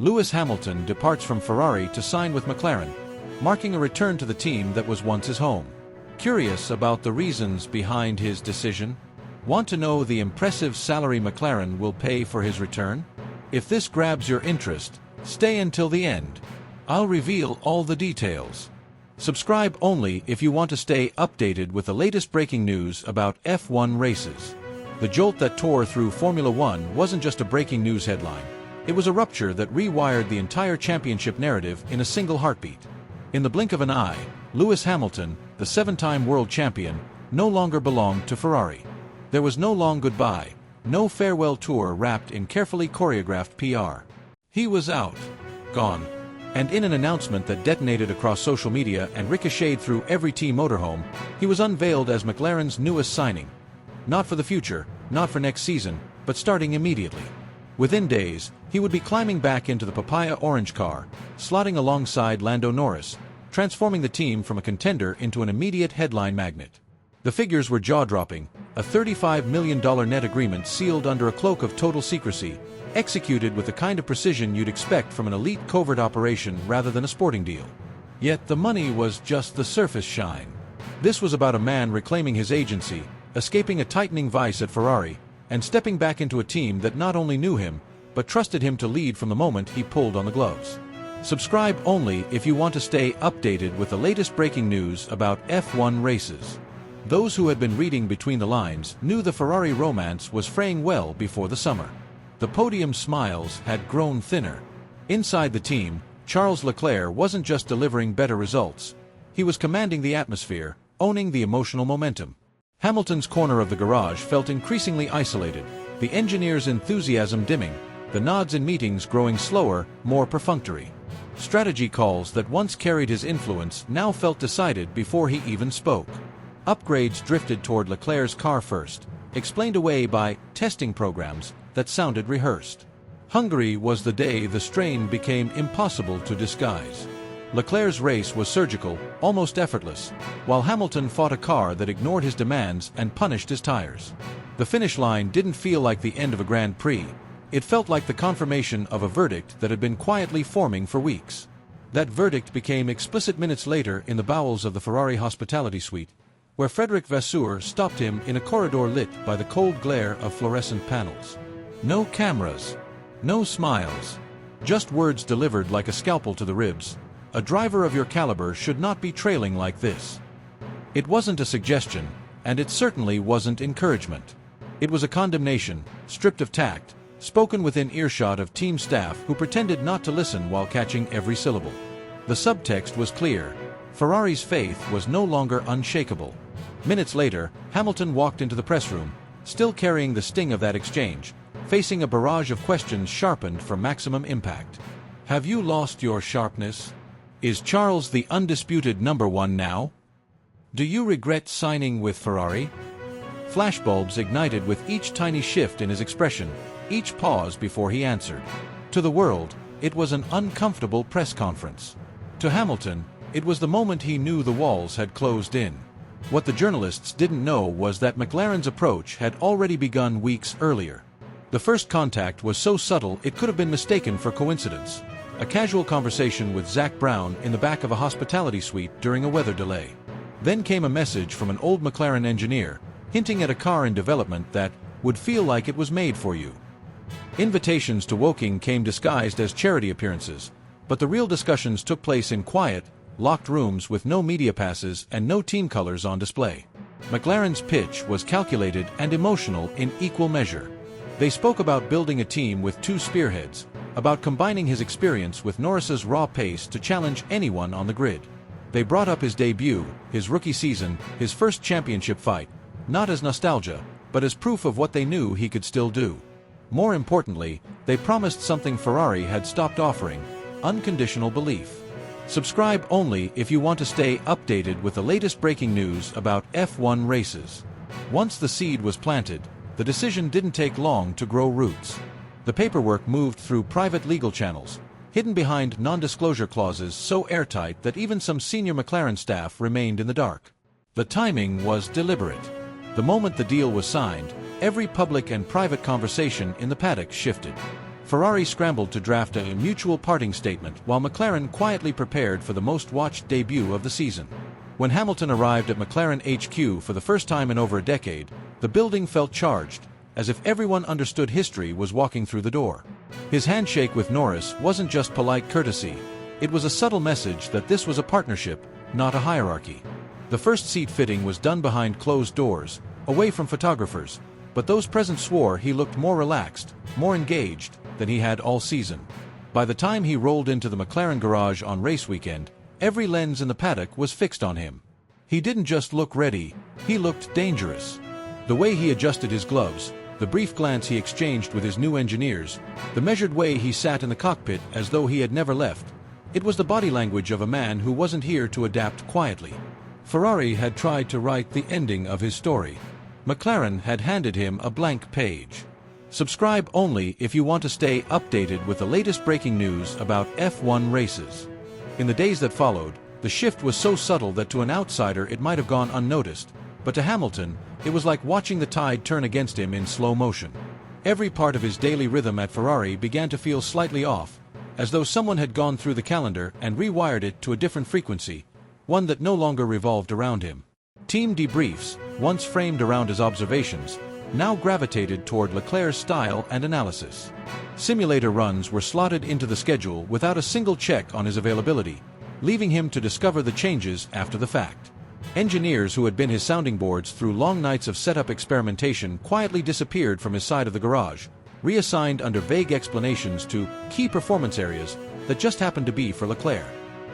Lewis Hamilton departs from Ferrari to sign with McLaren, marking a return to the team that was once his home. Curious about the reasons behind his decision? Want to know the impressive salary McLaren will pay for his return? If this grabs your interest, stay until the end. I'll reveal all the details. Subscribe only if you want to stay updated with the latest breaking news about F1 races. The jolt that tore through Formula One wasn't just a breaking news headline. It was a rupture that rewired the entire championship narrative in a single heartbeat. In the blink of an eye, Lewis Hamilton, the seven-time world champion, no longer belonged to Ferrari. There was no long goodbye, no farewell tour wrapped in carefully choreographed PR. He was out. Gone. And in an announcement that detonated across social media and ricocheted through every team motorhome, he was unveiled as McLaren's newest signing. Not for the future, not for next season, but starting immediately. Within days, he would be climbing back into the PAPAYA orange car, slotting alongside Lando Norris, transforming the team from a contender into an immediate headline magnet. The figures were jaw-dropping, a $35 million net agreement sealed under a cloak of total secrecy, executed with the kind of precision you'd expect from an elite covert operation rather than a sporting deal. Yet the money was just the surface shine. This was about a man reclaiming his agency, escaping a tightening vice at Ferrari, and stepping back into a team that not only knew him, but trusted him to lead from the moment he pulled on the gloves. Subscribe only if you want to stay updated with the latest breaking news about F1 races. Those who had been reading between the lines knew the Ferrari romance was fraying well before the summer. The podium smiles had grown thinner. Inside the team, Charles Leclerc wasn't just delivering better results. He was commanding the atmosphere, owning the emotional momentum. Hamilton's corner of the garage felt increasingly isolated, the engineer's enthusiasm dimming, the nods in meetings growing slower, more perfunctory. Strategy calls that once carried his influence now felt decided before he even spoke. Upgrades drifted toward Leclerc's car first, explained away by testing programs that sounded rehearsed. Hungary was the day the strain became impossible to disguise. Leclerc's race was surgical, almost effortless, while Hamilton fought a car that ignored his demands and punished his tires. The finish line didn't feel like the end of a Grand Prix. It felt like the confirmation of a verdict that had been quietly forming for weeks. That verdict became explicit minutes later in the bowels of the Ferrari hospitality suite, where Frédéric Vasseur stopped him in a corridor lit by the cold glare of fluorescent panels. No cameras. No smiles. Just words delivered like a scalpel to the ribs. A driver of your caliber should not be trailing like this. It wasn't a suggestion, and it certainly wasn't encouragement. It was a condemnation, stripped of tact, spoken within earshot of team staff who pretended not to listen while catching every syllable. The subtext was clear. Ferrari's faith was no longer unshakable. Minutes later, Hamilton walked into the press room, still carrying the sting of that exchange, facing a barrage of questions sharpened for maximum impact. Have you lost your sharpness? Is Charles the undisputed #1 now? Do you regret signing with Ferrari? Flashbulbs ignited with each tiny shift in his expression, each pause before he answered. To the world, it was an uncomfortable press conference. To Hamilton, it was the moment he knew the walls had closed in. What the journalists didn't know was that McLaren's approach had already begun weeks earlier. The first contact was so subtle it could have been mistaken for coincidence. A casual conversation with Zach Brown in the back of a hospitality suite during a weather delay. Then came a message from an old McLaren engineer, hinting at a car in development that would feel like it was made for you. Invitations to WHOPPING came disguised as charity appearances, but the real discussions took place in quiet, locked rooms with no media passes and no team colors on display. McLaren's pitch was calculated and emotional in equal measure. They spoke about building a team with two spearheads, about combining his experience with Norris's raw pace to challenge anyone on the grid. They brought up his debut, his rookie season, his first championship fight, not as nostalgia, but as proof of what they knew he could still do. More importantly, they promised something Ferrari had stopped offering: unconditional belief. Subscribe only if you want to stay updated with the latest breaking news about F1 races. Once the seed was planted, the decision didn't take long to grow roots. The paperwork moved through private legal channels, hidden behind non-disclosure clauses so airtight that even some senior McLaren staff remained in the dark. The timing was deliberate. The moment the deal was signed, every public and private conversation in the paddock shifted. Ferrari scrambled to draft a mutual parting statement while McLaren quietly prepared for the most-watched debut of the season. When Hamilton arrived at McLaren HQ for the first time in over a decade, the building felt charged, as if everyone understood history was walking through the door. His handshake with Norris wasn't just polite courtesy, it was a subtle message that this was a partnership, not a hierarchy. The first seat fitting was done behind closed doors, away from photographers, but those present swore he looked more relaxed, more engaged, than he had all season. By the time he rolled into the McLaren garage on race weekend, every lens in the paddock was fixed on him. He didn't just look ready, he looked dangerous. The way he adjusted his gloves, the brief glance he exchanged with his new engineers, the measured way he sat in the cockpit as though he had never left, it was the body language of a man who wasn't here to adapt quietly. Ferrari had tried to write the ending of his story. McLaren had handed him a blank page. Subscribe only if you want to stay updated with the latest breaking news about F1 races. In the days that followed, the shift was so subtle that to an outsider it might have gone unnoticed, but to Hamilton, it was like watching the tide turn against him in slow motion. Every part of his daily rhythm at Ferrari began to feel slightly off, as though someone had gone through the calendar and rewired it to a different frequency, one that no longer revolved around him. Team debriefs, once framed around his observations, now gravitated toward Leclerc's style and analysis. Simulator runs were slotted into the schedule without a single check on his availability, leaving him to discover the changes after the fact. Engineers who had been his sounding boards through long nights of setup experimentation quietly disappeared from his side of the garage, reassigned under vague explanations to key performance areas that just happened to be for Leclerc.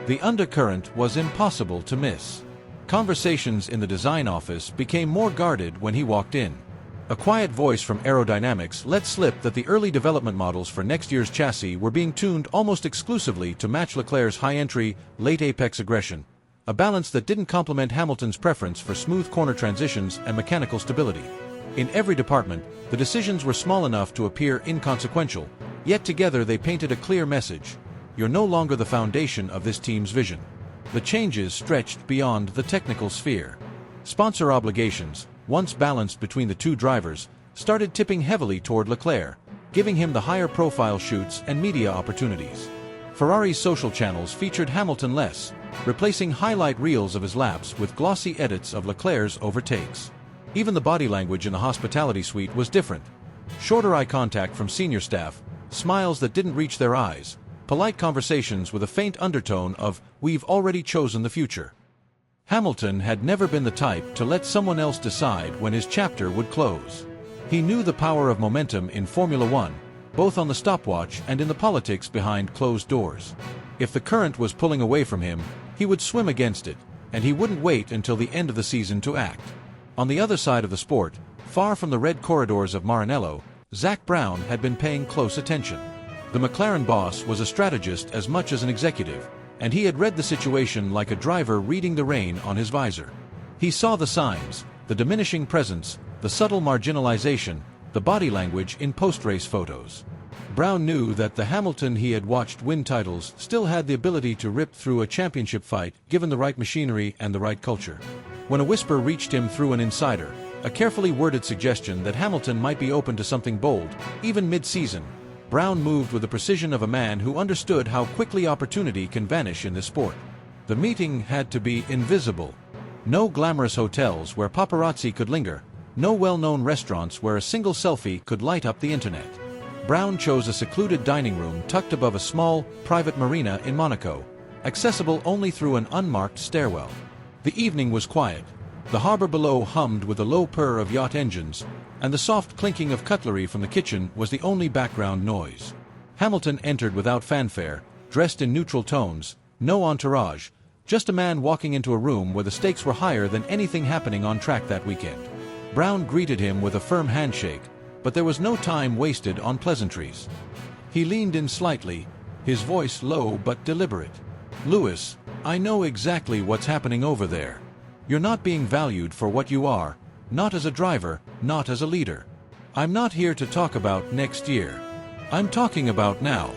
The undercurrent was impossible to miss. Conversations in the design office became more guarded when he walked in. A quiet voice from aerodynamics let slip that the early development models for next year's chassis were being tuned almost exclusively to match Leclerc's high-entry, late-apex aggression, a balance that didn't complement Hamilton's preference for smooth corner transitions and mechanical stability. In every department, the decisions were small enough to appear inconsequential, yet together they painted a clear message: you're no longer the foundation of this team's vision. The changes stretched beyond the technical sphere. Sponsor obligations, once balanced between the two drivers, started tipping heavily toward Leclerc, giving him the higher-profile shoots and media opportunities. Ferrari's social channels featured Hamilton less, replacing highlight reels of his laps with glossy edits of Leclerc's overtakes. Even the body language in the hospitality suite was different. Shorter eye contact from senior staff, smiles that didn't reach their eyes, polite conversations with a faint undertone of, "We've already chosen the future." Hamilton had never been the type to let someone else decide when his chapter would close. He knew the power of momentum in Formula One, both on the stopwatch and in the politics behind closed doors. If the current was pulling away from him, he would swim against it, and he wouldn't wait until the end of the season to act. On the other side of the sport, far from the red corridors of Maranello, Zak Brown had been paying close attention. The McLaren boss was a strategist as much as an executive, and he had read the situation like a driver reading the rain on his visor. He saw the signs, the diminishing presence, the subtle marginalization, the body language in post-race photos. Brown knew that the Hamilton he had watched win titles still had the ability to rip through a championship fight given the right machinery and the right culture. When a whisper reached him through an insider, a carefully worded suggestion that Hamilton might be open to something bold, even mid-season, Brown moved with the precision of a man who understood how quickly opportunity can vanish in this sport. The meeting had to be invisible. No glamorous hotels where paparazzi could linger, no well-known restaurants where a single selfie could light up the internet. Brown chose a secluded dining room tucked above a small, private marina in Monaco, accessible only through an unmarked stairwell. The evening was quiet. The harbor below hummed with the low purr of yacht engines, and the soft clinking of cutlery from the kitchen was the only background noise. Hamilton entered without fanfare, dressed in neutral tones, no entourage, just a man walking into a room where the stakes were higher than anything happening on track that weekend. Brown greeted him with a firm handshake, but there was no time wasted on pleasantries. He leaned in slightly, his voice low but deliberate. "Lewis, I know exactly what's happening over there. You're not being valued for what you are, not as a driver, not as a leader. I'm not here to talk about next year. I'm talking about now.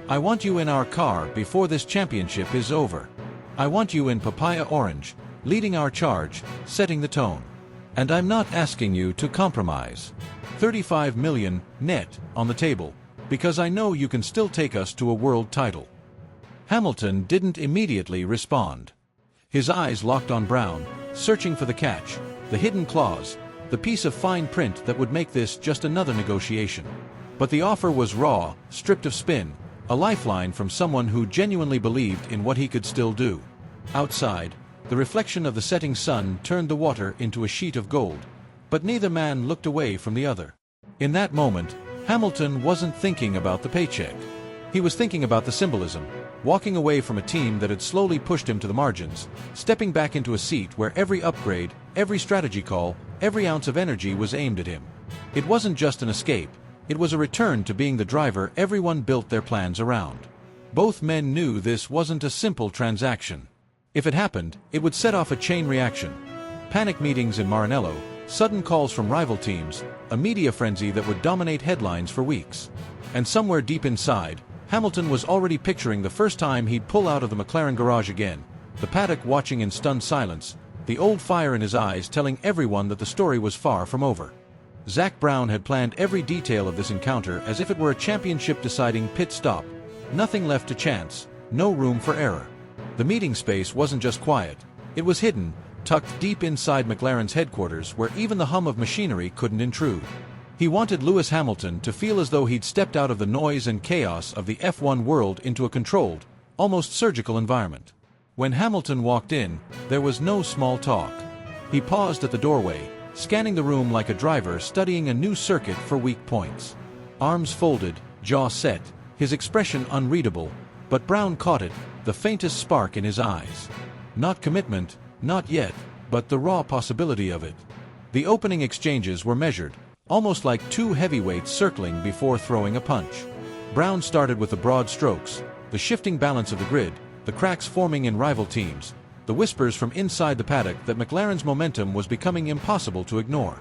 I want you in our car before this championship is over. I want you in PAPAYA orange, leading our charge, setting the tone. And I'm not asking you to compromise. 35 million, net, on the table. Because I know you can still take us to a world title." Hamilton didn't immediately respond. His eyes locked on Brown, searching for the catch, the hidden clause, the piece of fine print that would make this just another negotiation. But the offer was raw, stripped of spin, a lifeline from someone who genuinely believed in what he could still do. Outside, the reflection of the setting sun turned the water into a sheet of gold, but neither man looked away from the other. In that moment, Hamilton wasn't thinking about the paycheck. He was thinking about the symbolism, walking away from a team that had slowly pushed him to the margins, stepping back into a seat where every upgrade, every strategy call, every ounce of energy was aimed at him. It wasn't just an escape, it was a return to being the driver everyone built their plans around. Both men knew this wasn't a simple transaction. If it happened, it would set off a chain reaction. Panic meetings in Maranello, sudden calls from rival teams, a media frenzy that would dominate headlines for weeks. And somewhere deep inside, Hamilton was already picturing the first time he'd pull out of the McLaren garage again, the paddock watching in stunned silence, the old fire in his eyes telling everyone that the story was far from over. Zak Brown had planned every detail of this encounter as if it were a championship-deciding pit stop. Nothing left to chance, no room for error. The meeting space wasn't just quiet, it was hidden, tucked deep inside McLaren's headquarters where even the hum of machinery couldn't intrude. He wanted Lewis Hamilton to feel as though he'd stepped out of the noise and chaos of the F1 world into a controlled, almost surgical environment. When Hamilton walked in, there was no small talk. He paused at the doorway, scanning the room like a driver studying a new circuit for weak points. Arms folded, jaw set, his expression unreadable, but Brown caught it, the faintest spark in his eyes. Not commitment, not yet, but the raw possibility of it. The opening exchanges were measured, almost like two heavyweights circling before throwing a punch. Brown started with the broad strokes, the shifting balance of the grid, the cracks forming in rival teams, the whispers from inside the paddock that McLaren's momentum was becoming impossible to ignore.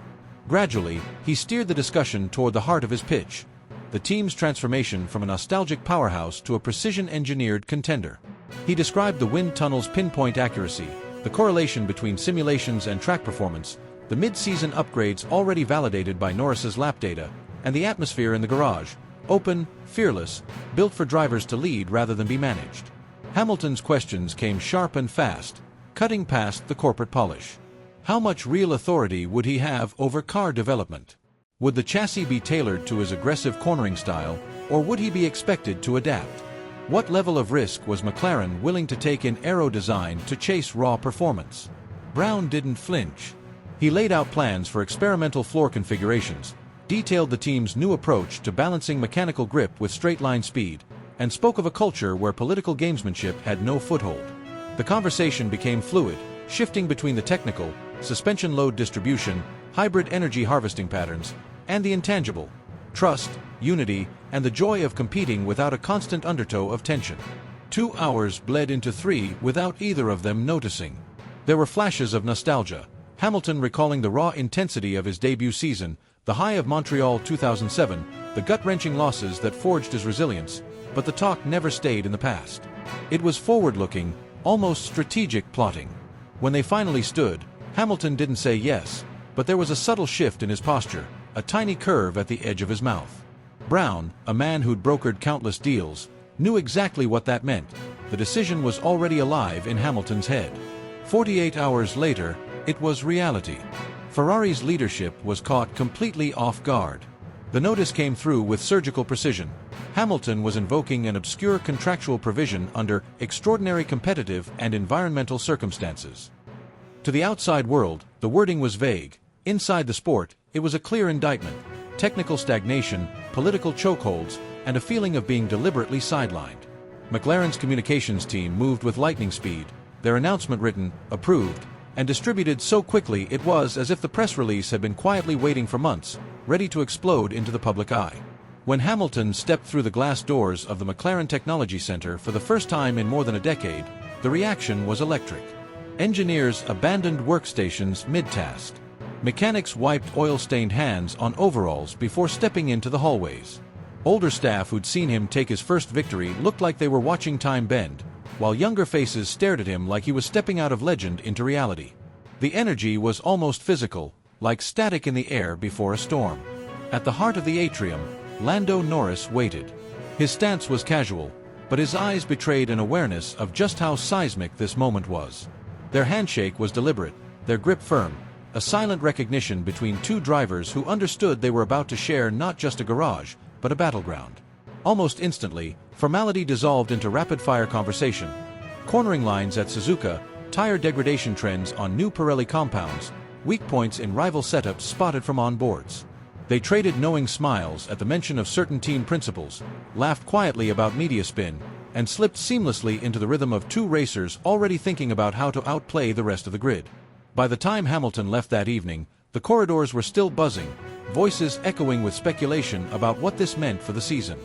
Gradually, he steered the discussion toward the heart of his pitch, the team's transformation from a nostalgic powerhouse to a precision-engineered contender. He described the wind tunnel's pinpoint accuracy, the correlation between simulations and track performance, the mid-season upgrades already validated by Norris's lap data, and the atmosphere in the garage, open, fearless, built for drivers to lead rather than be managed. Hamilton's questions came sharp and fast, cutting past the corporate polish. How much real authority would he have over car development? Would the chassis be tailored to his aggressive cornering style, or would he be expected to adapt? What level of risk was McLaren willing to take in aero design to chase raw performance? Brown didn't flinch. He laid out plans for experimental floor configurations, detailed the team's new approach to balancing mechanical grip with straight-line speed, and spoke of a culture where political gamesmanship had no foothold. The conversation became fluid, shifting between the technical, suspension load distribution, hybrid energy harvesting patterns, and the intangible, trust, unity, and the joy of competing without a constant undertow of tension. 2 hours bled into 3 without either of them noticing. There were flashes of nostalgia, Hamilton recalling the raw intensity of his debut season, the high of Montreal 2007, the gut-wrenching losses that forged his resilience, but the talk never stayed in the past. It was forward-looking, almost strategic plotting. When they finally stood, Hamilton didn't say yes, but there was a subtle shift in his posture, a tiny curve at the edge of his mouth. Brown, a man who'd brokered countless deals, knew exactly what that meant. The decision was already alive in Hamilton's head. 48 hours later, it was reality. Ferrari's leadership was caught completely off guard. The notice came through with surgical precision. Hamilton was invoking an obscure contractual provision under extraordinary competitive and environmental circumstances. To the outside world, the wording was vague. Inside the sport, it was a clear indictment. Technical stagnation, political chokeholds, and a feeling of being deliberately sidelined. McLaren's communications team moved with lightning speed, their announcement written, approved, and distributed so quickly it was as if the press release had been quietly waiting for months, ready to explode into the public eye. When Hamilton stepped through the glass doors of the McLaren Technology Center for the first time in more than a decade, the reaction was electric. Engineers abandoned workstations mid-task. Mechanics wiped oil-stained hands on overalls before stepping into the hallways. Older staff who'd seen him take his first victory looked like they were watching time bend, while younger faces stared at him like he was stepping out of legend into reality. The energy was almost physical, like static in the air before a storm. At the heart of the atrium, Lando Norris waited. His stance was casual, but his eyes betrayed an awareness of just how seismic this moment was. Their handshake was deliberate, their grip firm, a silent recognition between two drivers who understood they were about to share not just a garage, but a battleground. Almost instantly, formality dissolved into rapid-fire conversation. Cornering lines at Suzuka, tire degradation trends on new Pirelli compounds, weak points in rival setups spotted from onboards. They traded knowing smiles at the mention of certain team principles, laughed quietly about media spin, and slipped seamlessly into the rhythm of two racers already thinking about how to outplay the rest of the grid. By the time Hamilton left that evening, the corridors were still buzzing, voices echoing with speculation about what this meant for the season.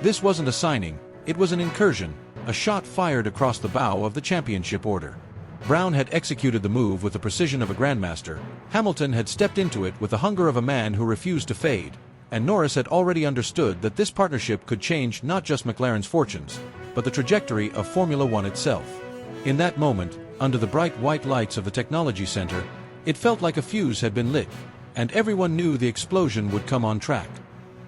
This wasn't a signing, it was an incursion, a shot fired across the bow of the championship order. Brown had executed the move with the precision of a grandmaster, Hamilton had stepped into it with the hunger of a man who refused to fade, and Norris had already understood that this partnership could change not just McLaren's fortunes, but the trajectory of Formula One itself. In that moment, under the bright white lights of the technology center, it felt like a fuse had been lit, and everyone knew the explosion would come on track.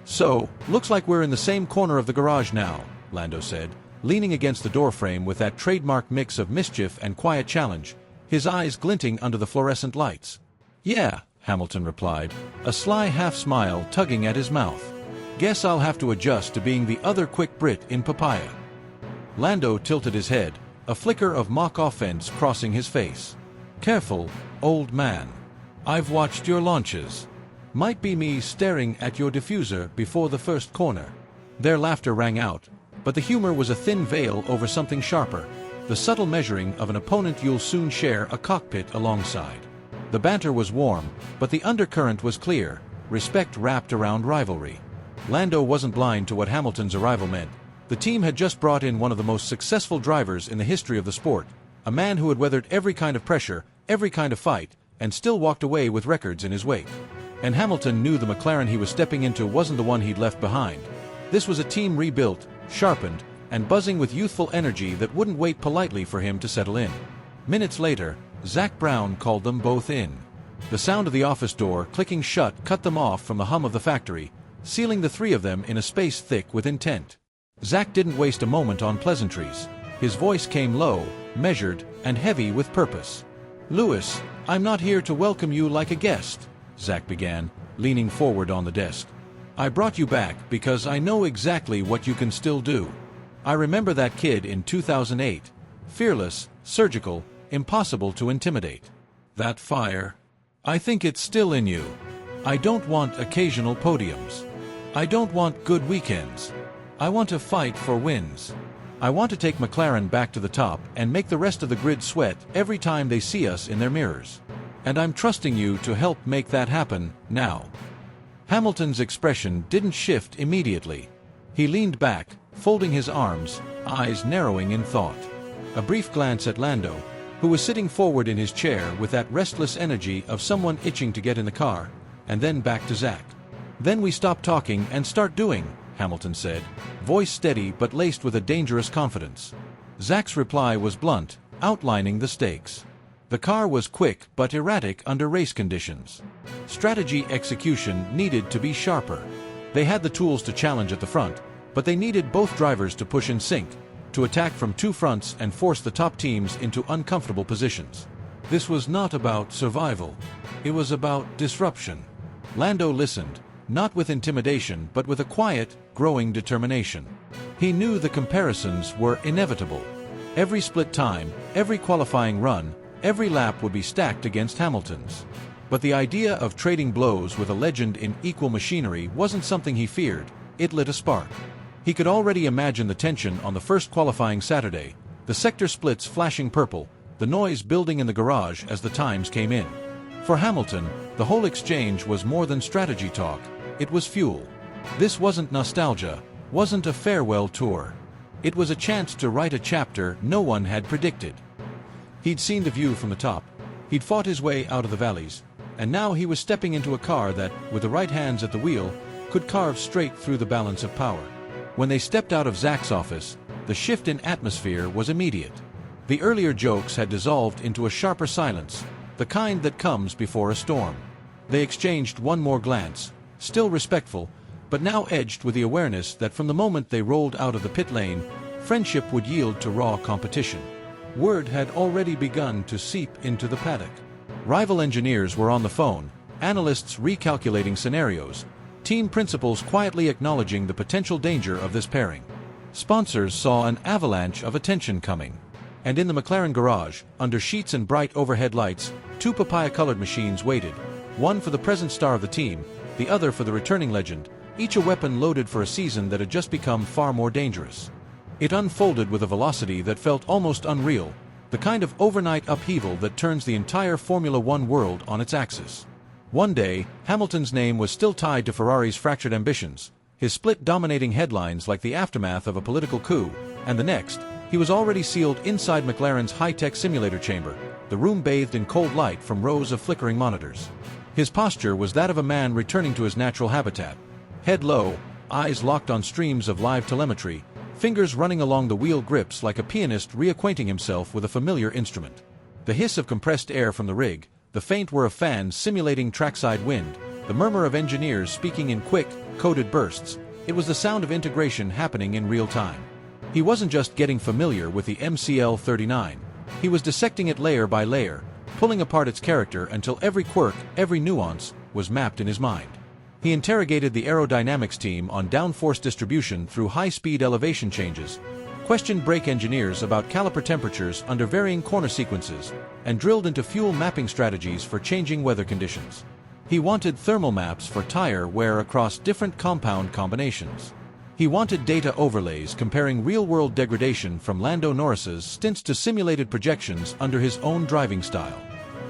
"So, looks like we're in the same corner of the garage now," Lando said, leaning against the doorframe with that trademark mix of mischief and quiet challenge, his eyes glinting under the fluorescent lights. "Yeah," Hamilton replied, a sly half-smile tugging at his mouth. "Guess I'll have to adjust to being the other quick Brit in PAPAYA." Lando tilted his head, a flicker of mock offense crossing his face. "Careful, old man. I've watched your launches. Might be me staring at your diffuser before the first corner." Their laughter rang out, but the humor was a thin veil over something sharper, the subtle measuring of an opponent you'll soon share a cockpit alongside. The banter was warm, but the undercurrent was clear, respect wrapped around rivalry. Lando wasn't blind to what Hamilton's arrival meant. The team had just brought in one of the most successful drivers in the history of the sport, a man who had weathered every kind of pressure, every kind of fight, and still walked away with records in his wake. And Hamilton knew the McLaren he was stepping into wasn't the one he'd left behind. This was a team rebuilt, sharpened, and buzzing with youthful energy that wouldn't wait politely for him to settle in. Minutes later, Zak Brown called them both in. The sound of the office door clicking shut cut them off from the hum of the factory, sealing the three of them in a space thick with intent. Zak didn't waste a moment on pleasantries. His voice came low, measured, and heavy with purpose. "Lewis, I'm not here to welcome you like a guest," Zak began, leaning forward on the desk. "I brought you back because I know exactly what you can still do. I remember that kid in 2008. Fearless, surgical, impossible to intimidate. That fire. I think it's still in you. I don't want occasional podiums. I don't want good weekends. I want to fight for wins. I want to take McLaren back to the top and make the rest of the grid sweat every time they see us in their mirrors. And I'm trusting you to help make that happen, now." Hamilton's expression didn't shift immediately. He leaned back, folding his arms, eyes narrowing in thought. A brief glance at Lando, who was sitting forward in his chair with that restless energy of someone itching to get in the car, and then back to Zak. "Then we stop talking and start doing," Hamilton said, voice steady but laced with a dangerous confidence. Zak's reply was blunt, outlining the stakes. The car was quick but erratic under race conditions. Strategy execution needed to be sharper. They had the tools to challenge at the front, but they needed both drivers to push in sync, to attack from two fronts and force the top teams into uncomfortable positions. This was not about survival. It was about disruption. Lando listened, not with intimidation but with a quiet, growing determination. He knew the comparisons were inevitable. Every split time, every qualifying run, every lap would be stacked against Hamilton's. But the idea of trading blows with a legend in equal machinery wasn't something he feared. It lit a spark. He could already imagine the tension on the first qualifying Saturday, the sector splits flashing purple, the noise building in the garage as the times came in. For Hamilton, the whole exchange was more than strategy talk, it was fuel. This wasn't nostalgia, wasn't a farewell tour. It was a chance to write a chapter no one had predicted. He'd seen the view from the top, he'd fought his way out of the valleys, and now he was stepping into a car that, with the right hands at the wheel, could carve straight through the balance of power. When they stepped out of Zak's office, the shift in atmosphere was immediate. The earlier jokes had dissolved into a sharper silence, the kind that comes before a storm. They exchanged one more glance, still respectful, but now edged with the awareness that from the moment they rolled out of the pit lane, friendship would yield to raw competition. Word had already begun to seep into the paddock. Rival engineers were on the phone, analysts recalculating scenarios, team principals quietly acknowledging the potential danger of this pairing. Sponsors saw an avalanche of attention coming. And in the McLaren garage, under sheets and bright overhead lights, two papaya-colored machines waited, one for the present star of the team, the other for the returning legend, each a weapon loaded for a season that had just become far more dangerous. It unfolded with a velocity that felt almost unreal, the kind of overnight upheaval that turns the entire Formula One world on its axis. One day, Hamilton's name was still tied to Ferrari's fractured ambitions, his split dominating headlines like the aftermath of a political coup, and the next, he was already sealed inside McLaren's high-tech simulator chamber, the room bathed in cold light from rows of flickering monitors. His posture was that of a man returning to his natural habitat. Head low, eyes locked on streams of live telemetry, fingers running along the wheel grips like a pianist reacquainting himself with a familiar instrument. The hiss of compressed air from the rig, the faint whir of fans simulating trackside wind, the murmur of engineers speaking in quick, coded bursts, it was the sound of integration happening in real time. He wasn't just getting familiar with the MCL39, he was dissecting it layer by layer, pulling apart its character until every quirk, every nuance, was mapped in his mind. He interrogated the aerodynamics team on downforce distribution through high-speed elevation changes, questioned brake engineers about caliper temperatures under varying corner sequences, and drilled into fuel mapping strategies for changing weather conditions. He wanted thermal maps for tire wear across different compound combinations. He wanted data overlays comparing real-world degradation from Lando Norris's stints to simulated projections under his own driving style.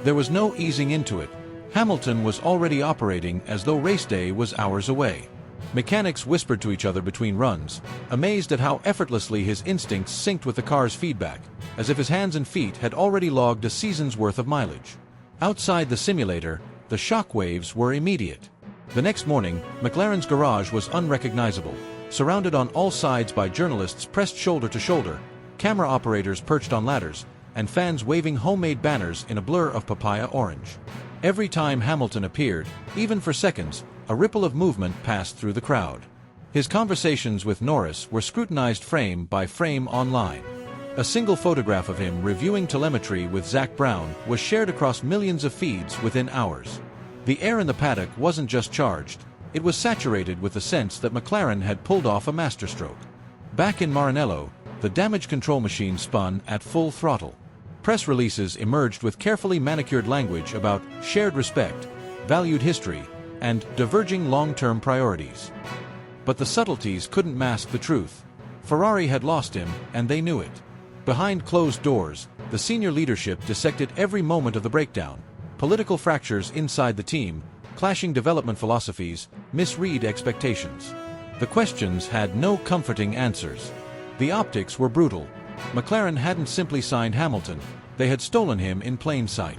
There was no easing into it. Hamilton was already operating as though race day was hours away. Mechanics whispered to each other between runs, amazed at how effortlessly his instincts synced with the car's feedback, as if his hands and feet had already logged a season's worth of mileage. Outside the simulator, the shock waves were immediate. The next morning, McLaren's garage was unrecognizable, surrounded on all sides by journalists pressed shoulder to shoulder, camera operators perched on ladders, and fans waving homemade banners in a blur of papaya orange. Every time Hamilton appeared, even for seconds, a ripple of movement passed through the crowd. His conversations with Norris were scrutinized frame by frame online. A single photograph of him reviewing telemetry with Zach Brown was shared across millions of feeds within hours. The air in the paddock wasn't just charged, it was saturated with the sense that McLaren had pulled off a masterstroke. Back in Maranello, the damage control machine spun at full throttle. Press releases emerged with carefully manicured language about shared respect, valued history, and diverging long-term priorities. But the subtleties couldn't mask the truth. Ferrari had lost him, and they knew it. Behind closed doors, the senior leadership dissected every moment of the breakdown, political fractures inside the team, clashing development philosophies, misread expectations. The questions had no comforting answers. The optics were brutal. McLaren hadn't simply signed Hamilton, they had stolen him in plain sight.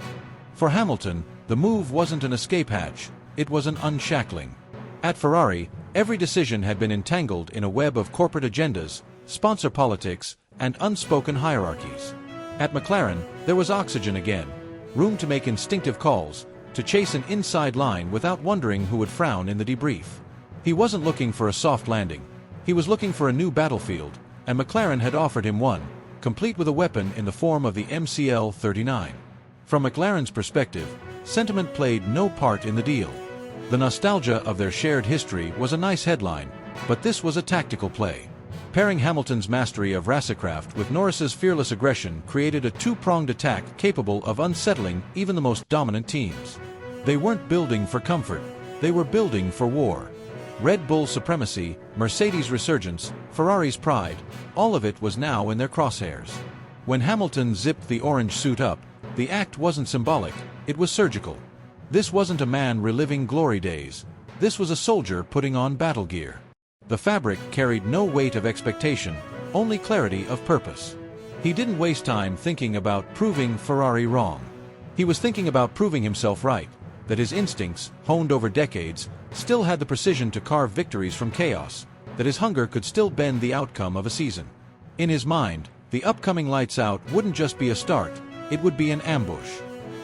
For Hamilton, the move wasn't an escape hatch, it was an unshackling. At Ferrari, every decision had been entangled in a web of corporate agendas, sponsor politics, and unspoken hierarchies. At McLaren, there was oxygen again, room to make instinctive calls, to chase an inside line without wondering who would frown in the debrief. He wasn't looking for a soft landing, he was looking for a new battlefield, and McLaren had offered him one, complete with a weapon in the form of the MCL39. From McLaren's perspective, sentiment played no part in the deal. The nostalgia of their shared history was a nice headline, but this was a tactical play. Pairing Hamilton's mastery of racecraft with Norris's fearless aggression created a two-pronged attack capable of unsettling even the most dominant teams. They weren't building for comfort, they were building for war. Red Bull's supremacy, Mercedes' resurgence, Ferrari's pride, all of it was now in their crosshairs. When Hamilton zipped the orange suit up, the act wasn't symbolic, it was surgical. This wasn't a man reliving glory days, this was a soldier putting on battle gear. The fabric carried no weight of expectation, only clarity of purpose. He didn't waste time thinking about proving Ferrari wrong. He was thinking about proving himself right, that his instincts, honed over decades, still had the precision to carve victories from chaos, that his hunger could still bend the outcome of a season. In his mind, the upcoming lights out wouldn't just be a start, it would be an ambush.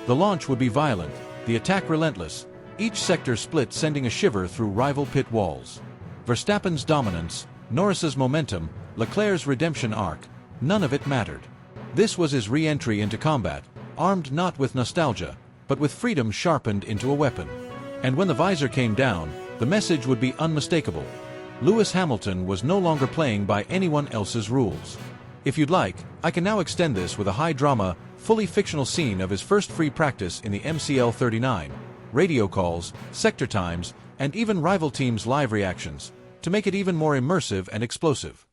The launch would be violent, the attack relentless, each sector split sending a shiver through rival pit walls. Verstappen's dominance, Norris's momentum, Leclerc's redemption arc, none of it mattered. This was his re-entry into combat, armed not with nostalgia, but with freedom sharpened into a weapon. And when the visor came down, the message would be unmistakable. Lewis Hamilton was no longer playing by anyone else's rules. If you'd like, I can now extend this with a high-drama, fully fictional scene of his first free practice in the MCL-39, radio calls, sector times, and even rival teams' live reactions, to make it even more immersive and explosive.